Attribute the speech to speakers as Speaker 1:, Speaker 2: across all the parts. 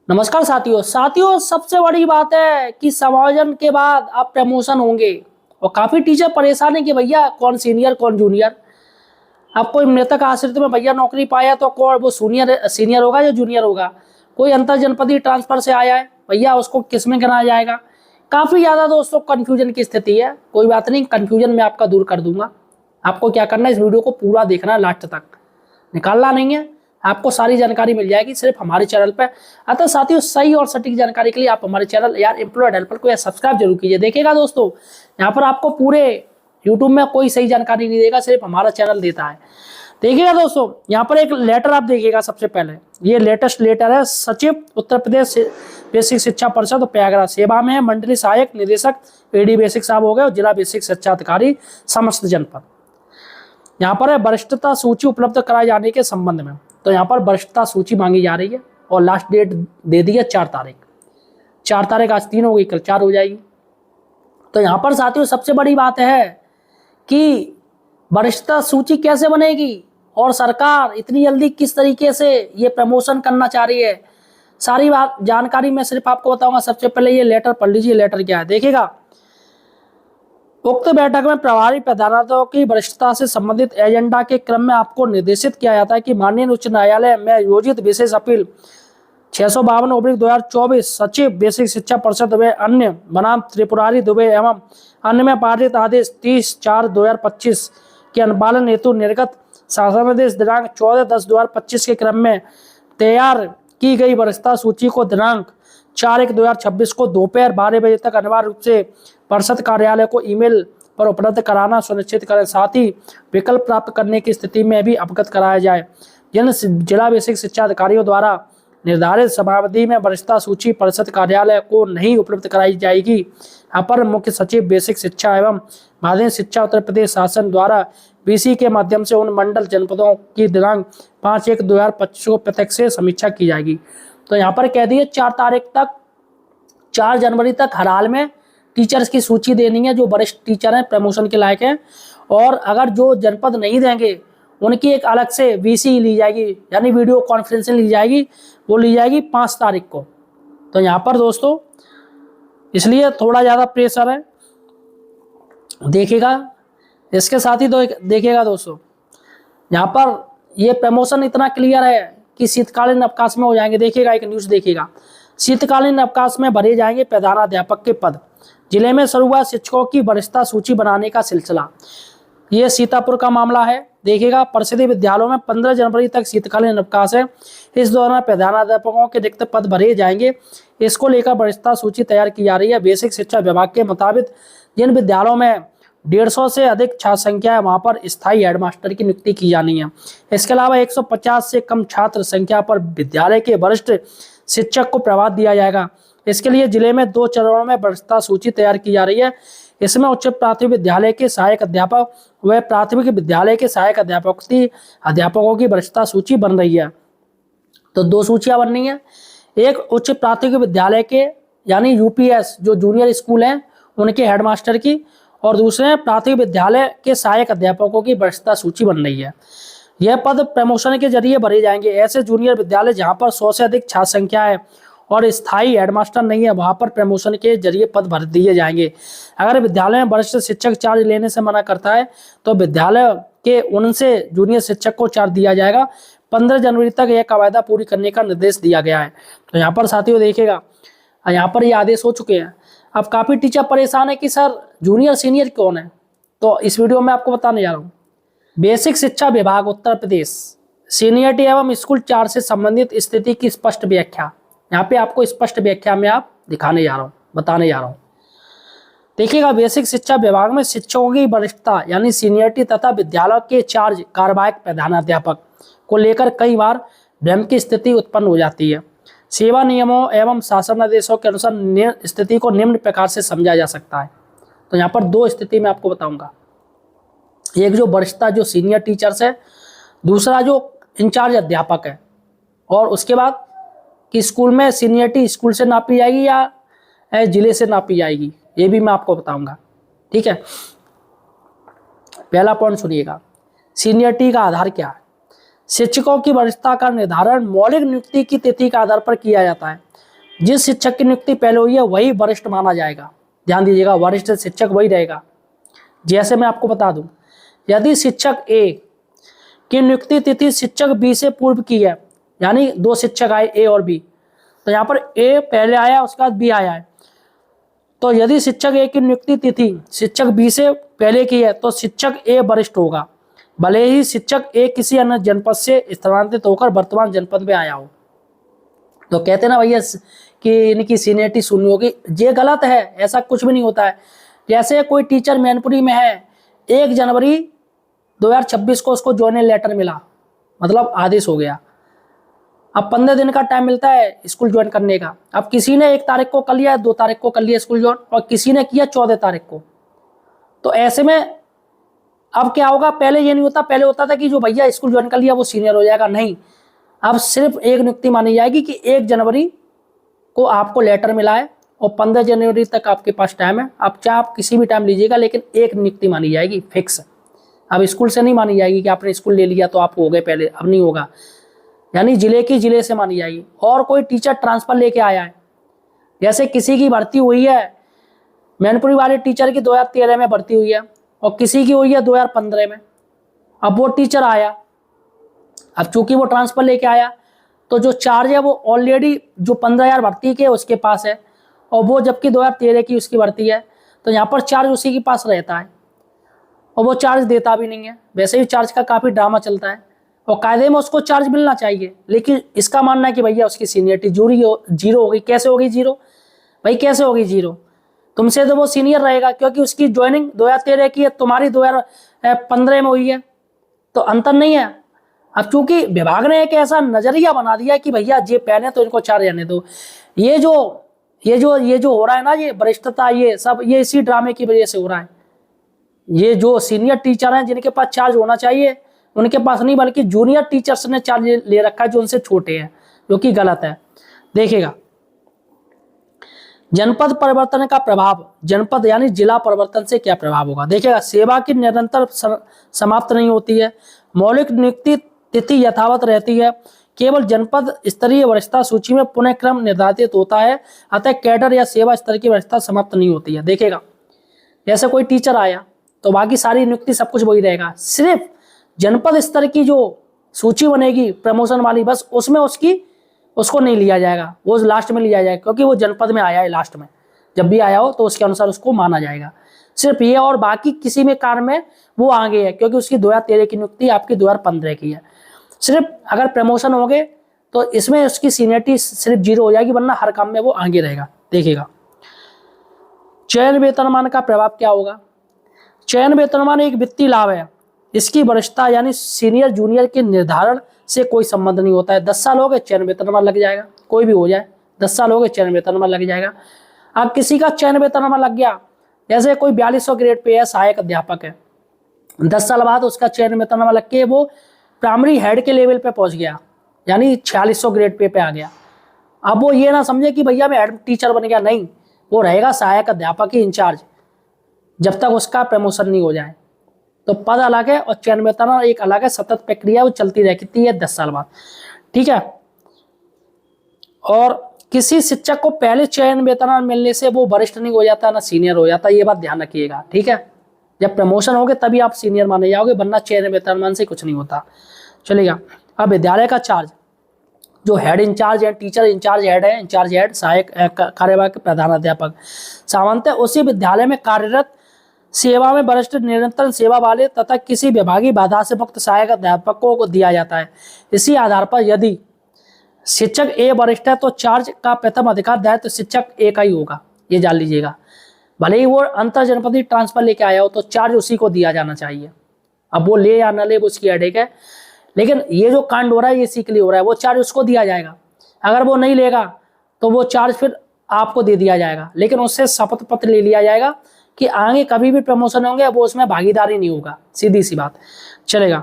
Speaker 1: नमस्कार साथियों सबसे बड़ी बात है कि समायोजन के बाद अब प्रमोशन होंगे। और काफी टीचर परेशान है कि भैया कौन सीनियर कौन जूनियर। अब कोई मृतक आश्रित में भैया नौकरी पाया तो कौन वो सीनियर होगा या जूनियर होगा। कोई अंतर जनपदीय ट्रांसफर से आया है भैया उसको किस में गिनाया जाएगा। काफी ज्यादा दोस्तों कंफ्यूजन की स्थिति है। कोई बात नहीं, कंफ्यूजन मैं आपका दूर कर दूंगा। आपको क्या करना है, इस वीडियो को पूरा देखना है, लास्ट तक निकालना नहीं है। आपको सारी जानकारी मिल जाएगी सिर्फ हमारे चैनल पे। अतः साथियों सही और सटीक जानकारी के लिए आप हमारे चैनल यार एम्प्लॉयड हेल्पर को सब्सक्राइब जरूर कीजिए। देखिएगा दोस्तों, यहाँ पर आपको पूरे यूट्यूब में कोई सही जानकारी नहीं देगा, सिर्फ हमारा चैनल देता है। देखिएगा दोस्तों, यहाँ पर एक लेटर आप देखिएगा। सबसे पहले ये लेटेस्ट लेटर है। सचिव उत्तर प्रदेश बेसिक शिक्षा परिषद प्रयागराज सेवा में है। मंडलीय सहायक निदेशक एडी बेसिक साहब हो गए और जिला बेसिक शिक्षा अधिकारी समस्त जनपद। यहाँ पर है वरिष्ठता सूची उपलब्ध कराए जाने के संबंध में। तो यहाँ पर वरिष्ठता सूची मांगी जा रही है और लास्ट डेट दे दी है 4 तारीख। 4 तारीख आज 3 हो गई, कल 4 हो जाएगी। तो यहाँ पर साथियों सबसे बड़ी बात है कि वरिष्ठता सूची कैसे बनेगी और सरकार इतनी जल्दी किस तरीके से ये प्रमोशन करना चाह रही है, सारी बात जानकारी मैं सिर्फ आपको बताऊंगा। सबसे पहले ये लेटर पढ़ लीजिए। लेटर क्या है देखिएगा। उक्त बैठक में प्रभारी प्रधानाध्यापकों की वरिष्ठता से संबंधित एजेंडा के क्रम में आपको निर्देशित किया जाता है कि माननीय उच्च न्यायालय में आयोजित विशेष अपील 652/2024 सचिव बेसिक शिक्षा परिषद दुबे अन्य बनाम त्रिपुरारी दुबे एवं अन्य में पारित आदेश 30/4/2025 के अनुपालन हेतु निर्गत शासनादेश दिनांक 14/10/2025 के क्रम में तैयार की गई वरिष्ठता सूची को दिनांक 4/1/2026 को दोपहर 12 बजे तक अनिवार्य रूप से परिषद कार्यालय को ईमेल पर उपलब्ध कराना सुनिश्चित करें। साथ ही विकल्प प्राप्त करने की स्थिति में भी अवगत कराया जाए। जिन जिला बेसिक शिक्षा अधिकारियों द्वारा निर्धारित समयावधि में वरिष्ठता सूची परिषद कार्यालय को नहीं उपलब्ध कराई जाएगी, अपर मुख्य सचिव बेसिक शिक्षा एवं माध्यमिक शिक्षा उत्तर प्रदेश शासन द्वारा बीसी के माध्यम से उन मंडल जनपदों की दिनांक 5/1/2025 को प्रत्यक्ष से समीक्षा की जाएगी। तो यहाँ पर कह दिए 4 तारीख तक, 4 जनवरी तक हर हाल में टीचर्स की सूची देनी है जो वरिष्ठ टीचर हैं, प्रमोशन के लायक हैं। और अगर जो जनपद नहीं देंगे उनकी एक अलग से वीसी ली जाएगी, यानी वीडियो कॉन्फ्रेंसिंग ली जाएगी। वो ली जाएगी 5 तारीख को। तो यहाँ पर दोस्तों इसलिए थोड़ा ज़्यादा प्रेशर है, देखिएगा। इसके साथ ही देखिएगा दोस्तों, यहाँ पर ये प्रमोशन इतना क्लियर है कि शीतकालीन अवकाश में हो जाएंगे। देखिएगा एक न्यूज़ देखिएगा। शीतकालीन अवकाश में भरे जाएंगे प्रधानाध्यापक के पद। जिले में शुरू हुआ शिक्षकों की वरिष्ठता सूची बनाने का सिलसिला। ये सीतापुर का मामला है। देखिएगा, परिषदीय विद्यालयों में 15 जनवरी तक शीतकालीन अवकाश है। इस दौरान प्रधानाध्यापकों के रिक्त पद भरे जाएंगे। इसको लेकर वरिष्ठता सूची तैयार की जा रही है। बेसिक शिक्षा विभाग के मुताबिक जिन विद्यालयों में 150 से अधिक छात्र संख्या है वहां पर स्थायी हेडमास्टर की नियुक्ति की जानी है। इसके अलावा 150 से कम छात्र संख्या पर विद्यालय के वरिष्ठ शिक्षक को प्रभार दिया जाएगा। इसके लिए जिले में 2 चरणों में वरिष्ठता सूची तैयार की जा रही है। इसमें उच्च प्राथमिक विद्यालय के सहायक अध्यापक व प्राथमिक विद्यालय के सहायक अध्यापकों की वरिष्ठता सूची बन रही है। तो 2 सूचियां बननी है। एक उच्च प्राथमिक विद्यालय के यानी यूपीएस जो जूनियर स्कूल हैं उनके हेडमास्टर की, और दूसरे प्राथमिक विद्यालय के सहायक अध्यापकों की वरिष्ठता सूची बन रही है। यह पद प्रमोशन के जरिए भरे जाएंगे। ऐसे जूनियर विद्यालय जहां पर 100 से अधिक छात्र संख्या है और स्थायी हेडमास्टर नहीं है वहां पर प्रमोशन के जरिए पद भर दिए जाएंगे। अगर विद्यालय में वरिष्ठ शिक्षक चार्ज लेने से मना करता है तो विद्यालय के उनसे जूनियर शिक्षक को चार्ज दिया जाएगा। 15 जनवरी तक यह कवायदा पूरी करने का निर्देश दिया गया है। तो यहाँ पर साथियों देखिएगा, यहाँ पर ये आदेश हो चुके हैं। अब काफी टीचर परेशान है कि सर जूनियर सीनियर कौन है, तो इस वीडियो में आपको बताने जा रहा हूँ। बेसिक शिक्षा विभाग उत्तर प्रदेश सीनियरिटी एवं स्कूल चार्ज से संबंधित स्थिति की स्पष्ट व्याख्या यहाँ पे आपको स्पष्ट व्याख्या में आप दिखाने जा रहा हूँ, बताने जा रहा हूँ। देखिएगा, बेसिक शिक्षा विभाग में शिक्षकों की वरिष्ठता यानी सीनियरिटी तथा विद्यालय के चार्ज कार्यवाहक प्रधानाध्यापक को लेकर कई बार भ्रम की स्थिति उत्पन्न हो जाती है। सेवा नियमों एवं शासनादेशों के अनुसार स्थिति को निम्न प्रकार से समझा जा सकता है। तो यहाँ पर 2 स्थिति में आपको बताऊंगा। एक जो वरिष्ठता जो सीनियर टीचर्स है, दूसरा जो इंचार्ज अध्यापक है, और उसके बाद कि स्कूल में सीनियरिटी स्कूल से नापी जाएगी या जिले से नापी जाएगी, ये भी मैं आपको बताऊंगा। ठीक है, पहला पॉइंट सुनिएगा। सीनियरिटी का आधार क्या है? शिक्षकों की वरिष्ठता का निर्धारण मौलिक नियुक्ति की तिथि के आधार पर किया जाता है। जिस शिक्षक की नियुक्ति पहले हुई है वही वरिष्ठ माना जाएगा। ध्यान दीजिएगा, वरिष्ठ शिक्षक वही रहेगा। जैसे मैं आपको बता दूं, यदि शिक्षक ए की नियुक्ति तिथि शिक्षक बी से पूर्व की है, यानी दो शिक्षक आए ए और बी, तो यहाँ पर ए पहले आया उसके बाद बी आया है, तो यदि शिक्षक ए की नियुक्ति तिथि शिक्षक बी से पहले की है तो शिक्षक ए वरिष्ठ होगा, भले ही शिक्षक ए किसी अन्य जनपद से स्थानांतरित होकर वर्तमान जनपद में आया हो। तो कहते ना भैया कि इनकी सीनियरिटी शून्य होगी, ये गलत है, ऐसा कुछ भी नहीं होता है। जैसे कोई टीचर मैनपुरी में है, 1 जनवरी 2026 को उसको ज्वाइनिंग लेटर मिला, मतलब आदेश हो गया, अब 15 दिन का टाइम मिलता है स्कूल ज्वाइन करने का। अब किसी ने 1 तारीख को कर लिया, 2 तारीख को कर लिया स्कूल ज्वाइन, और किसी ने किया 14 तारीख को। तो ऐसे में अब क्या होगा, पहले ये नहीं होता, पहले होता था कि जो भैया स्कूल ज्वाइन कर लिया वो सीनियर हो जाएगा, नहीं, अब सिर्फ एक नियुक्ति मानी जाएगी कि 1 जनवरी को आपको लेटर मिला है और 15 जनवरी तक आपके पास टाइम है। अब चाहे आप किसी भी टाइम लीजिएगा, लेकिन एक नियुक्ति मानी जाएगी फिक्स। अब स्कूल से नहीं मानी जाएगी कि आपने स्कूल ले लिया तो आप हो गए पहले, अब नहीं होगा, यानी जिले की जिले से मानी जाएगी। और कोई टीचर ट्रांसफर लेके आया है, जैसे किसी की भर्ती हुई है, मैनपुरी वाले टीचर की 2013 में भर्ती हुई है और किसी की हुई है 2015 में, अब वो टीचर आया, अब चूंकि वो ट्रांसफर लेके आया तो जो चार्ज है वो ऑलरेडी जो 15,000 भर्ती के उसके पास है, और वो जबकि 2013 की उसकी भर्ती है, तो यहाँ पर चार्ज उसी के पास रहता है और वो चार्ज देता भी नहीं है। वैसे ही चार्ज का काफ़ी ड्रामा चलता है और कायदे में उसको चार्ज मिलना चाहिए, लेकिन इसका मानना है कि भैया उसकी सीनियरिटी जीरो हो गई। कैसे होगी जीरो भाई, कैसे होगी जीरो? तुमसे तो वो सीनियर रहेगा क्योंकि उसकी ज्वाइनिंग 2013 की है, तुम्हारी 2015 में हुई है, तो अंतर नहीं है। अब चूंकि विभाग ने एक ऐसा नजरिया बना दिया कि भैया जे पहने तो इनको चार्ज रहने दो, ये जो हो रहा है ना, ये वरिष्ठता, ये सब ये इसी ड्रामे की वजह से हो रहा है। ये जो सीनियर टीचर हैं जिनके पास चार्ज होना चाहिए उनके पास नहीं, बल्कि जूनियर टीचर्स ने चार्ज ले रखा है जो उनसे छोटे हैं, जो कि गलत है। देखिएगा, जनपद परिवर्तन का प्रभाव, जनपद यानी जिला परिवर्तन से क्या प्रभाव होगा। देखिएगा, सेवा की निरंतर समाप्त नहीं होती है, मौलिक नियुक्ति तिथि यथावत रहती है, केवल जनपद स्तरीय वरिष्ठता सूची में पुनः क्रम निर्धारित होता है, अतः कैडर या सेवा स्तर की वरिष्ठता समाप्त नहीं होती है। देखिएगा, जैसे कोई टीचर आया तो बाकी सारी नियुक्ति सब कुछ वही रहेगा, सिर्फ जनपद स्तर की जो सूची बनेगी प्रमोशन वाली, बस उसमें उसको नहीं लिया जाएगा, वो लास्ट में लिया जाएगा, क्योंकि वो जनपद में आया है लास्ट में, जब भी आया हो तो उसके अनुसार उसको माना जाएगा, सिर्फ ये। और बाकी किसी में कार्य में वो आगे है, क्योंकि उसकी 2013 की नियुक्ति आपकी 2015 की है। सिर्फ अगर प्रमोशन हो गए तो इसमें उसकी सीनियरिटी सिर्फ 0 हो जाएगी, वरना हर काम में वो आगे रहेगा। देखिएगा, चयन वेतनमान का प्रभाव क्या होगा। चयन वेतनमान एक वित्तीय लाभ है, इसकी वरिष्ठता यानी सीनियर जूनियर के निर्धारण से कोई संबंध नहीं होता है। 10 साल हो गए चयन वेतनमान लग जाएगा, कोई भी हो जाए, 10 साल हो गए चयन वेतनमान लग जाएगा। अब किसी का चयन वेतनमान लग गया, जैसे कोई 4200 ग्रेड पे है, सहायक अध्यापक है, 10 साल बाद उसका चयन वेतनमान लग के वो प्राइमरी हेड के लेवल पे पहुंच गया, यानी 4600 ग्रेड पे आ गया। अब वो ये ना समझे कि भैया मैं हेड टीचर बन गया, नहीं, वो रहेगा सहायक अध्यापक ही इंचार्ज जब तक उसका प्रमोशन नहीं हो जाए। तो पद अलग है और चयन वेतनमान एक अलग है, सतत प्रक्रिया वो चलती रहती है 10 साल बाद, ठीक है। और किसी शिक्षक को पहले चयन वेतनमान मिलने से वो वरिष्ठ नहीं हो जाता, ना सीनियर हो जाता, ये बात ध्यान रखिएगा, ठीक है। जब प्रमोशन होगे तभी आप सीनियर माने जाओगे, वरना चयन वेतनमान से कुछ नहीं होता। चलेगा, अब विद्यालय का चार्ज, जो हेड इंचार्ज है, टीचर इंचार्ज हेड है, इंचार्ज हेड, सहायक कार्यवाहक प्रधानाध्यापक, सामान्यतः उसी विद्यालय में कार्यरत सेवा में वरिष्ठ निरंतर सेवा वाले तथा किसी विभागीय बाधा से मुक्त सहायक अध्यापकों को दिया जाता है। इसी आधार पर यदि शिक्षक ए वरिष्ठ है तो चार्ज का प्रथम अधिकार दायित्व शिक्षक ए का ही होगा, ये जान लीजिएगा। भले ही वो अंतर जनपदीय ट्रांसफर लेके आया हो तो चार्ज उसी को दिया जाना चाहिए। अब वो ले या न ले वो उसकी हेडेक है, लेकिन ये जो कांड हो रहा है ये इसी के लिए हो रहा है, वो चार्ज उसको दिया जाएगा। अगर वो नहीं लेगा तो वो चार्ज फिर आपको दे दिया जाएगा, लेकिन उससे शपथ पत्र ले लिया जाएगा कि आगे कभी भी प्रमोशन होंगे वो उसमें भागीदारी नहीं होगा, सीधी सी बात। चलेगा,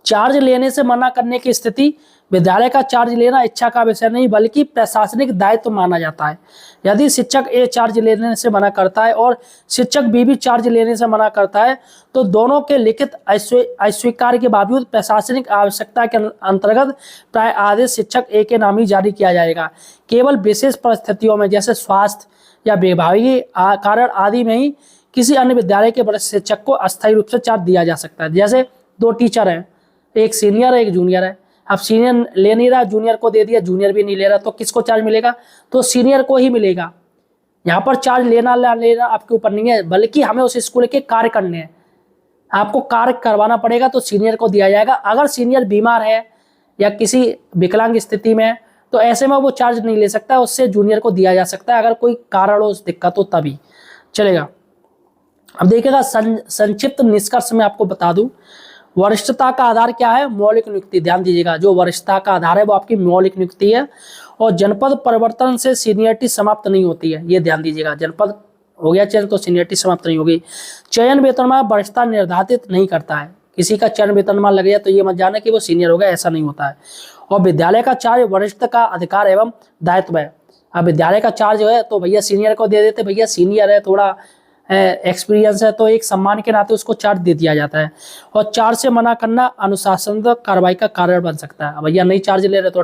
Speaker 1: चार्ज लेने से मना करने की स्थिति, विद्यालय का चार्ज लेना इच्छा का विषय नहीं बल्कि प्रशासनिक दायित्व माना जाता है। यदि शिक्षक ए चार्ज लेने से मना करता है और शिक्षक बी भी चार्ज लेने से मना करता है तो दोनों के लिखित अस्वीकार के बावजूद प्रशासनिक आवश्यकता के अंतर्गत प्राय आदेश शिक्षक ए के नाम ही जारी किया जाएगा। केवल विशेष परिस्थितियों में जैसे स्वास्थ्य या विभागीय कारण आदि में ही किसी अन्य विद्यालय के वरिष्ठ शिक्षक को अस्थायी रूप से चार्ज दिया जा सकता है। जैसे दो टीचर हैं, एक सीनियर है एक जूनियर है, अब सीनियर ले नहीं रहा, जूनियर को दे दिया, जूनियर भी नहीं ले रहा, तो किसको चार्ज मिलेगा? तो सीनियर को ही मिलेगा। यहाँ पर चार्ज लेना लेना आपके ऊपर नहीं है, बल्कि हमें उस स्कूल के कार्य करने हैं, आपको कार्य करवाना पड़ेगा तो सीनियर को दिया जाएगा। अगर सीनियर बीमार है या किसी विकलांग स्थिति में है तो ऐसे में वो चार्ज नहीं ले सकता, उससे जूनियर को दिया जा सकता है अगर कोई कारण हो, उस दिक्कत हो तभी चलेगा। अब देखिएगा संक्षिप्त निष्कर्ष में आपको बता दूं, वरिष्ठता का आधार क्या है? मौलिक नियुक्ति। ध्यान दीजिएगा, जो वरिष्ठता का आधार है वो आपकी मौलिक नियुक्ति है और जनपद परिवर्तन से सीनियरिटी समाप्त नहीं होती है। ये ध्यान दीजिएगा, जनपद हो गया चयन तो सीनियरिटी समाप्त नहीं होगी। चयन वेतनमान वरिष्ठता निर्धारित नहीं करता है, किसी का चयन वेतनमान लग गया तो ये मत जाना कि वो सीनियर होगा, ऐसा नहीं होता है। और विद्यालय का चार्ज वरिष्ठ का अधिकार एवं दायित्व है। अब विद्यालय का चार्ज है तो भैया सीनियर को दे देते, भैया सीनियर है, थोड़ा एक्सपीरियंस है, तो एक सम्मान के नाते उसको चार्ज दे दिया जाता है। और चार्ज से मना करना अनुशासनात्मक कार्रवाई का कारण बन सकता है। भैया नहीं चार्ज ले रहे तो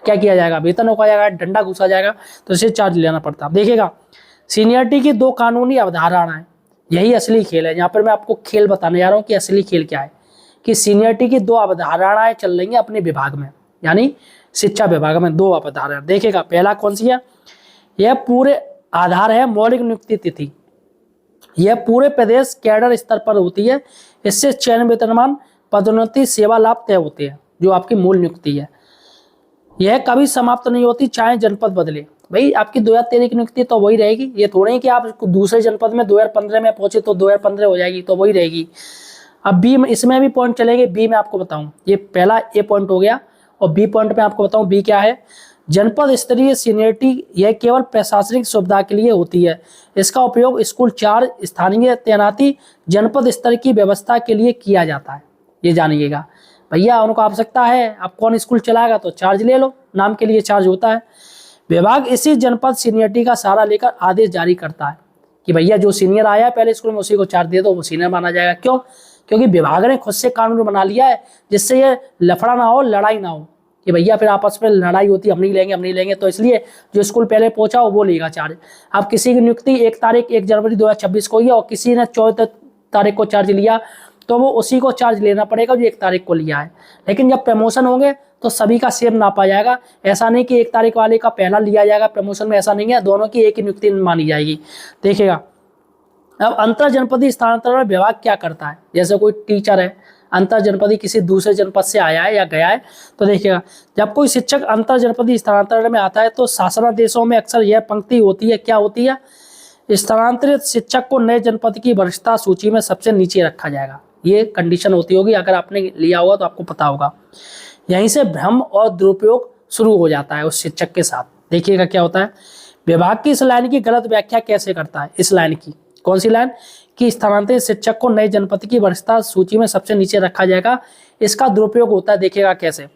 Speaker 1: क्या किया जाएगा? वेतन रोका जाएगा, डंडा घुसा जाएगा, तो इसे चार्ज लेना पड़ता है। देखिएगा, सीनियरिटी की दो कानूनी अवधारणाएं, यही असली खेल है। यहाँ पर मैं आपको खेल बताने जा रहा हूँ कि असली खेल क्या है, कि सीनियरिटी की दो अवधारणाएं चल रही हैं अपने विभाग में, यानी शिक्षा विभाग में दो अवधारणा। देखिएगा, पहला कौन सी है? यह पूरे आधार है मौलिक नियुक्ति तिथि। यह पूरे प्रदेश कैडर स्तर पर होती है। इससे चयन वेतनमान पदोन्नति सेवा लाभ तय होते हैं, जो आपकी मूल नियुक्ति है। यह कभी समाप्त नहीं होती चाहे जनपद बदले। भाई आपकी 2013 की नियुक्ति तो वही रहेगी, ये थोड़ा ही कि आप दूसरे जनपद में 2015 में पहुंचे तो 2015 हो जाएगी, तो वही रहेगी। अब बी में, इसमें भी पॉइंट चलेंगे। बी में आपको बताऊं, ये पहला ए पॉइंट हो गया और बी पॉइंट में आपको बताऊं बी क्या है। जनपद स्तरीय सीनियरिटी यह केवल प्रशासनिक सुविधा के लिए होती है। इसका उपयोग स्कूल चार्ज, स्थानीय तैनाती, जनपद स्तर की व्यवस्था के लिए किया जाता है। ये जानिएगा भैया, उनको आवश्यकता है, आप कौन स्कूल चलाएगा तो चार्ज ले लो, नाम के लिए चार्ज होता है। विभाग इसी जनपद सीनियरिटी का सहारा लेकर आदेश जारी करता है कि भैया जो सीनियर आया है पहले स्कूल में उसी को चार्ज दे दो, वो सीनियर माना जाएगा। क्यों? क्योंकि विभाग ने खुद से कानून बना लिया है जिससे ये लफड़ा ना हो, लड़ाई ना हो कि भैया फिर आपस में लड़ाई होती है, हम नहीं लेंगे, तो इसलिए जो स्कूल पहले पहुंचा हो वो लेगा चार्ज। अब किसी की नियुक्ति 1 जनवरी 2026 को ही है और किसी ने 14 तारीख को चार्ज लिया तो वो उसी को चार्ज लेना पड़ेगा जो 1 तारीख को लिया है। लेकिन जब प्रमोशन होंगे तो सभी का सेम नापा जाएगा। ऐसा नहीं कि 1 तारीख वाले का पहला लिया जाएगा प्रमोशन में, ऐसा नहीं है, दोनों की एक ही नियुक्ति मानी जाएगी। देखिएगा, अब अंतर जनपदीय स्थानांतरण विभाग क्या करता है? जैसे कोई टीचर है, अंतर जनपदीय किसी दूसरे जनपद से आया है या गया है, तो देखिएगा, जब कोई शिक्षक अंतर जनपदीय स्थानांतरण में आता है तो शासनादेशों में अक्सर यह पंक्ति होती है, क्या होती है? स्थानांतरित शिक्षक को नए जनपद की वरिष्ठता सूची में सबसे नीचे रखा जाएगा। ये कंडीशन होती होगी, अगर आपने लिया होगा तो आपको पता होगा। यहीं से भ्रम और दुरुपयोग शुरू हो जाता है उस शिक्षक के साथ। देखिएगा क्या होता है, विभाग की इस लाइन की गलत व्याख्या कैसे करता है? इस लाइन की, कौन सी लाइन? कि स्थानांतरित शिक्षक को नए जनपद की वरिष्ठता सूची में सबसे नीचे रखा जाएगा। इसका दुरुपयोग होता है, देखिएगा कैसे।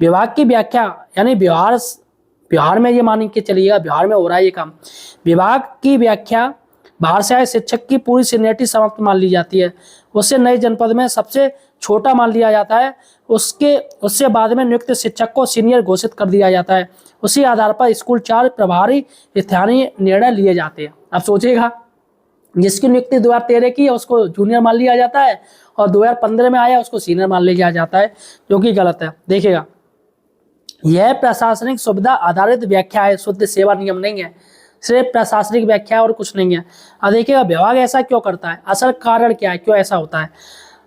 Speaker 1: विभाग की व्याख्या, यानी बिहार में ये मान के चलिएगा, बिहार में हो रहा है ये काम। विभाग की व्याख्या, बाहर से आए शिक्षक की पूरी सीनियरिटी समाप्त मान ली जाती है, उससे नए जनपद में सबसे छोटा मान लिया जाता है, उससे बाद में नियुक्त शिक्षक को सीनियर घोषित कर दिया जाता है। उसी आधार पर स्कूल चार्ज प्रभारी स्थानीय निर्णय लिए जाते हैं। अब सोचिएगा, जिसकी नियुक्ति 2013 की है उसको जूनियर मान लिया जाता है और 2015 में आया उसको सीनियर मान लिया जाता है, जो कि गलत है। देखिएगा, यह प्रशासनिक सुविधा आधारित व्याख्या है, शुद्ध सेवा नियम नहीं है, सिर्फ प्रशासनिक व्याख्या और कुछ नहीं है। अब देखिएगा, विभाग ऐसा क्यों करता है, असल कारण क्या है, क्यों ऐसा होता है?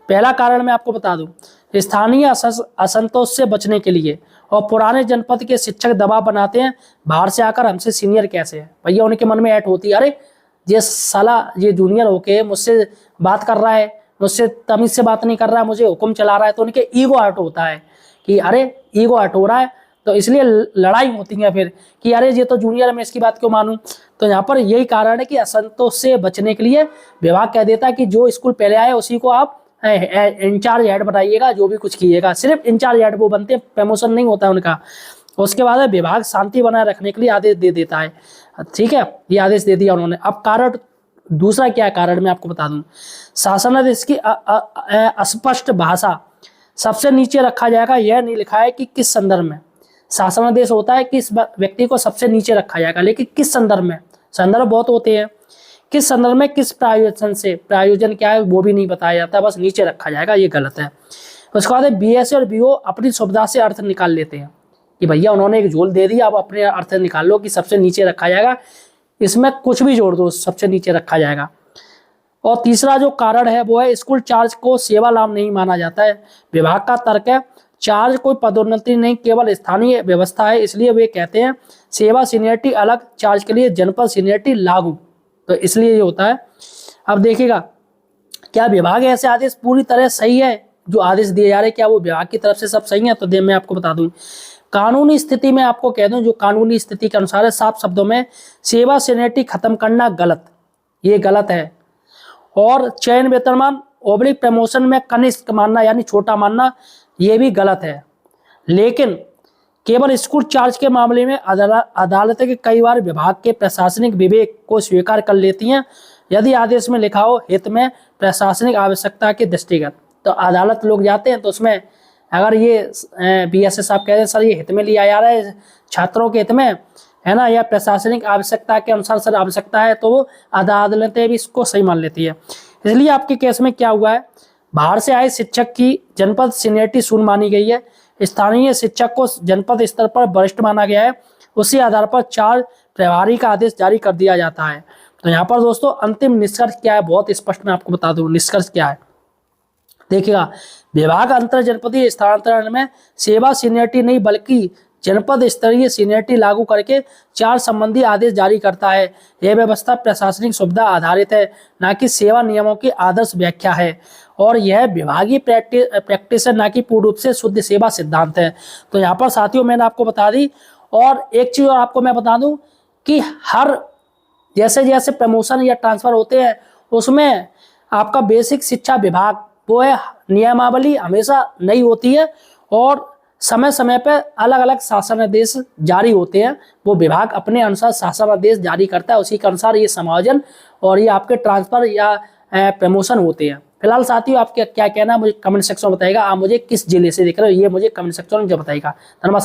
Speaker 1: पहला कारण मैं आपको बता दूं, स्थानीय असंतोष से बचने के लिए और पुराने जनपद के शिक्षक दबाव बनाते हैं, बाहर से आकर हमसे सीनियर कैसे है। भैया उनके मन में ऐट होती है, अरे ये साला ये जूनियर होके मुझसे बात कर रहा है, मुझसे तमीज से बात नहीं कर रहा है, मुझे हुक्म चला रहा है, तो उनके ईगो हर्ट होता है कि अरे ईगो हर्ट हो रहा है, तो इसलिए लड़ाई होती है फिर कि अरे ये तो जूनियर है, मैं इसकी बात क्यों मानूं। तो यहाँ पर यही कारण है कि असंतोष से बचने के लिए विभाग कह देता है कि जो स्कूल पहले आए उसी को आप इंचार्ज हेड बनाइएगा, जो भी कुछ कीजिएगा, सिर्फ इंचार्ज हेड वो बनते हैं, प्रमोशन नहीं होता है उनका। उसके बाद विभाग शांति बनाए रखने के लिए आदेश दे देता है। ठीक है, ये आदेश दे दिया उन्होंने। अब कारण दूसरा क्या कारण मैं आपको बता दूं, शासनादेश की अस्पष्ट भाषा सबसे नीचे रखा जाएगा। यह नहीं लिखा है कि किस संदर्भ में शासनादेश होता है, किस व्यक्ति को सबसे नीचे रखा जाएगा, लेकिन किस संदर्भ में, संदर्भ बहुत होते हैं, किस संदर्भ में, किस प्रायोजन से, प्रायोजन क्या है वो भी नहीं बताया जाता, बस नीचे रखा जाएगा, ये गलत है। उसके बाद बीएसए और बीओ अपनी सुविधा से अर्थ निकाल लेते हैं कि भैया उन्होंने एक झोल दे दिया, अब अपने अर्थ निकाल लो कि सबसे नीचे रखा जाएगा, इसमें कुछ भी जोड़ दो, सबसे नीचे रखा जाएगा। और तीसरा जो कारण है वो है स्कूल चार्ज को सेवा लाभ नहीं माना जाता है। विभाग का तर्क है चार्ज कोई पदोन्नति नहीं, केवल स्थानीय व्यवस्था है, इसलिए वे कहते हैं सेवा सीनियरिटी अलग, चार्ज के लिए जनपद सीनियरिटी लागू, तो इसलिए ये होता है। अब देखिएगा क्या विभाग ऐसे आदेश पूरी तरह सही है, जो आदेश दिए जा रहे हैं क्या वो विभाग की तरफ से सब सही है? तो मैं आपको बता दूं, कानूनी स्थिति में आपको कह दूं, जो कानूनी स्थिति के अनुसार है, साफ शब्दों में सेवा सीनियरिटी खत्म करना गलत, ये गलत है। और चयन वेतनमान ओब्लिक प्रमोशन में कनिष्ठ मानना यानी छोटा मानना, ये भी गलत है। लेकिन केवल स्कूल चार्ज के मामले में अदालतें के कई बार विभाग के प्रशासनिक विवेक को स्वीकार कर लेती हैं, यदि आदेश में लिखा हो हित में प्रशासनिक आवश्यकता के दृष्टिगत। तो अदालत लोग जाते हैं तो उसमें अगर ये बीएसए साहब कहते हैं सर ये हित में लिया जा रहा है, छात्रों के हित में है ना, या प्रशासनिक आवश्यकता के अनुसार सर आवश्यकता है, तो वो अदालतें भी इसको सही मान लेती है। इसलिए आपके केस में क्या हुआ है, बाहर से आए शिक्षक की जनपद सीनियरिटी शून्य मानी गई है, स्थानीय शिक्षक को जनपद स्तर पर वरिष्ठ माना गया है, उसी आधार पर चार्ज प्रभारी का आदेश जारी कर दिया जाता है। तो यहाँ पर दोस्तों अंतिम निष्कर्ष क्या है, बहुत स्पष्ट मैं आपको बता दूं निष्कर्ष क्या है। देखिएगा, विभाग अंतर जनपदीय स्थानांतरण में सेवा सीनियरिटी नहीं बल्कि जनपद स्तरीय सीनियरिटी लागू करके चार्ज संबंधी आदेश जारी करता है। यह व्यवस्था प्रशासनिक सुविधा आधारित है, न कि सेवा नियमों की आदर्श व्याख्या है, और यह विभागीय प्रैक्टिस है, न कि पूर्ण रूप से शुद्ध सेवा सिद्धांत है। तो यहाँ पर साथियों मैंने आपको बता दी। और एक चीज और आपको मैं बता दूं कि हर जैसे जैसे प्रमोशन या ट्रांसफर होते हैं उसमें आपका बेसिक शिक्षा विभाग वो है नियमावली हमेशा नई होती है, और समय समय पर अलग अलग शासनादेश जारी होते हैं। वो विभाग अपने अनुसार शासनादेश जारी करता है, उसी के अनुसार ये समायोजन और ये आपके ट्रांसफर या प्रमोशन होते हैं। फिलहाल साथियों आपके क्या कहना है मुझे कमेंट सेक्शन में बताइएगा। आप मुझे किस जिले से देख रहे हो ये मुझे कमेंट सेक्शन में बताइएगा। धन्यवाद।